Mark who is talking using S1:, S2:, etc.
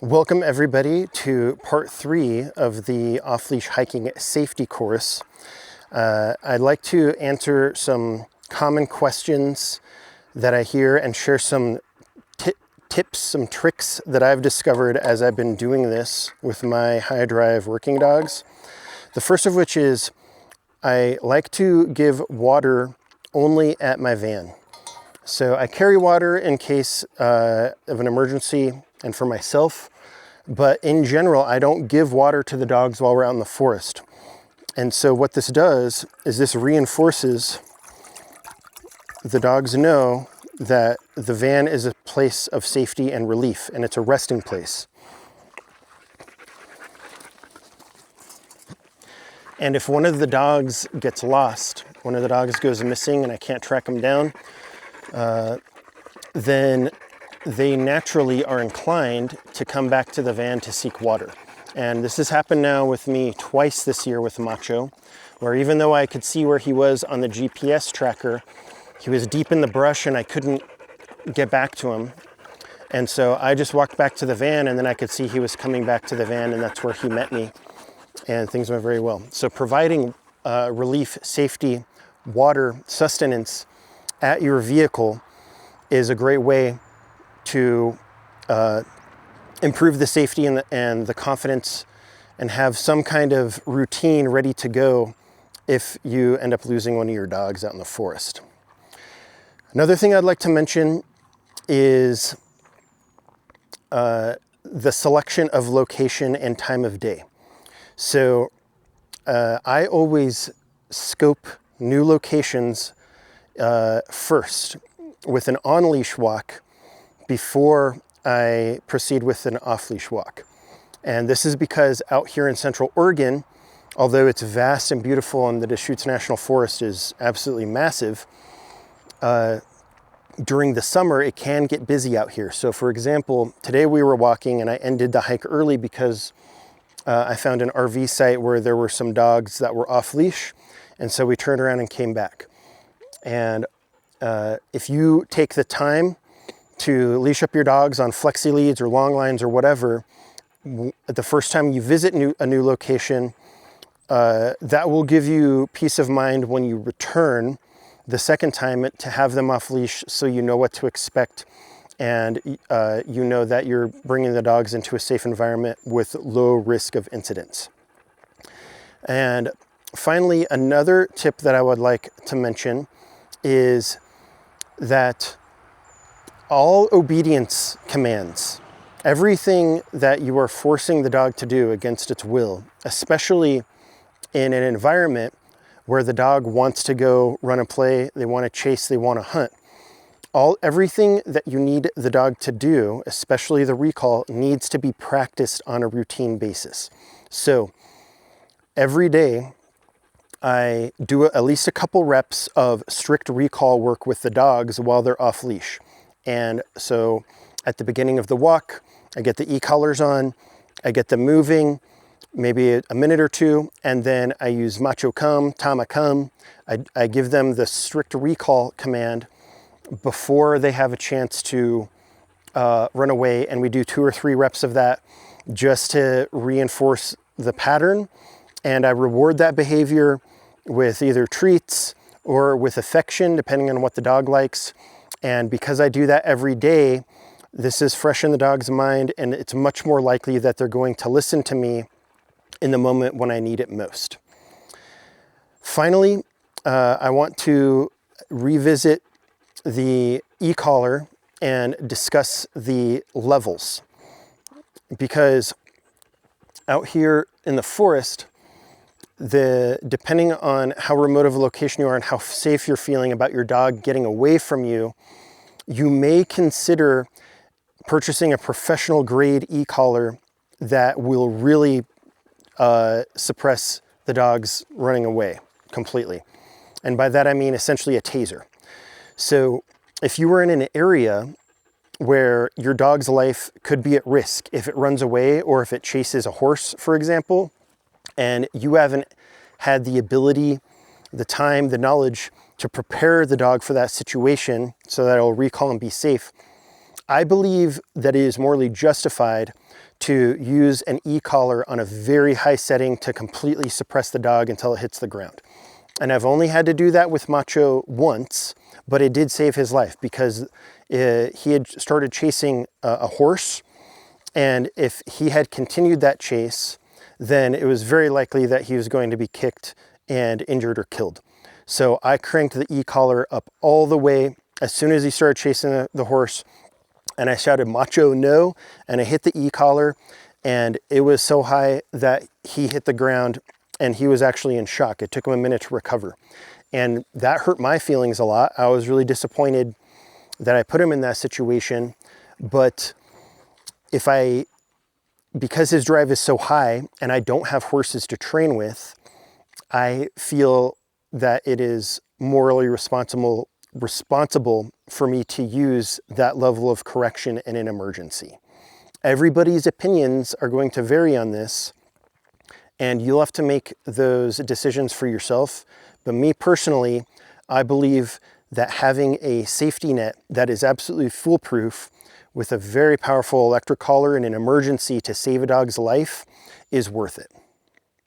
S1: Welcome everybody to part 3 of the off-leash hiking safety course. I'd like to answer some common questions that I hear and share some tips, some tricks that I've discovered as I've been doing this with my high drive working dogs. The first of which is I like to give water only at my van. So I carry water in case of an emergency and for myself. But in general, I don't give water to the dogs while we're out in the forest. And so what this does is this reinforces the dogs know that the van is a place of safety and relief, and it's a resting place. And if one of the dogs gets lost, one of the dogs goes missing and I can't track them down, then they naturally are inclined to come back to the van to seek water. And this has happened now with me twice this year with Macho, where even though I could see where he was on the GPS tracker, he was deep in the brush and I couldn't get back to him. And so I just walked back to the van and then I could see he was coming back to the van, and that's where he met me, and things went very well. So providing relief, safety, water, sustenance at your vehicle is a great way to improve the safety and the confidence, and have some kind of routine ready to go if you end up losing one of your dogs out in the forest. Another thing I'd like to mention is the selection of location and time of day. So I always scope new locations first with an on-leash walk before I proceed with an off-leash walk. And this is because out here in Central Oregon, although it's vast and beautiful and the Deschutes National Forest is absolutely massive, during the summer it can get busy out here. So for example, today we were walking and I ended the hike early because I found an RV site where there were some dogs that were off-leash, and so we turned around and came back. And if you take the time to leash up your dogs on flexi leads or long lines or whatever, the first time you visit a new location, that will give you peace of mind when you return the second time to have them off leash, so you know what to expect, and you know that you're bringing the dogs into a safe environment with low risk of incidents. And finally, another tip that I would like to mention is that all obedience commands, everything that you are forcing the dog to do against its will, especially in an environment where the dog wants to go run and play, they want to chase, they want to hunt, everything that you need the dog to do, especially the recall, needs to be practiced on a routine basis. So every day I do at least a couple reps of strict recall work with the dogs while they're off leash. And so at the beginning of the walk, I get the e-collars on, I get them moving, maybe a minute or two, and then I use Macho come, Tama come. I give them the strict recall command before they have a chance to run away, and we do 2 or 3 reps of that just to reinforce the pattern. And I reward that behavior with either treats or with affection, depending on what the dog likes. And because I do that every day, this is fresh in the dog's mind, and it's much more likely that they're going to listen to me in the moment when I need it most. Finally, I want to revisit the e-collar and discuss the levels, because out here in the forest, depending on how remote of a location you are and how safe you're feeling about your dog getting away from you, you may consider purchasing a professional grade e-collar that will really suppress the dogs running away completely. And by that I mean essentially a taser. So if you were in an area where your dog's life could be at risk if it runs away or if it chases a horse, for example, and you haven't had the ability, the time, the knowledge to prepare the dog for that situation so that it'll recall and be safe, I believe that it is morally justified to use an e-collar on a very high setting to completely suppress the dog until it hits the ground. And I've only had to do that with Macho once, but it did save his life because he had started chasing a horse. And if he had continued that chase, then it was very likely that he was going to be kicked and injured or killed. So I cranked the e-collar up all the way as soon as he started chasing the horse, and I shouted Macho no, and I hit the e-collar, and it was so high that he hit the ground and he was actually in shock. It took him a minute to recover. And that hurt my feelings a lot. I was really disappointed that I put him in that situation, but because his drive is so high and I don't have horses to train with, I feel that it is morally responsible for me to use that level of correction in an emergency. Everybody's opinions are going to vary on this, and you'll have to make those decisions for yourself. But me personally, I believe that having a safety net that is absolutely foolproof with a very powerful electric collar in an emergency to save a dog's life is worth it.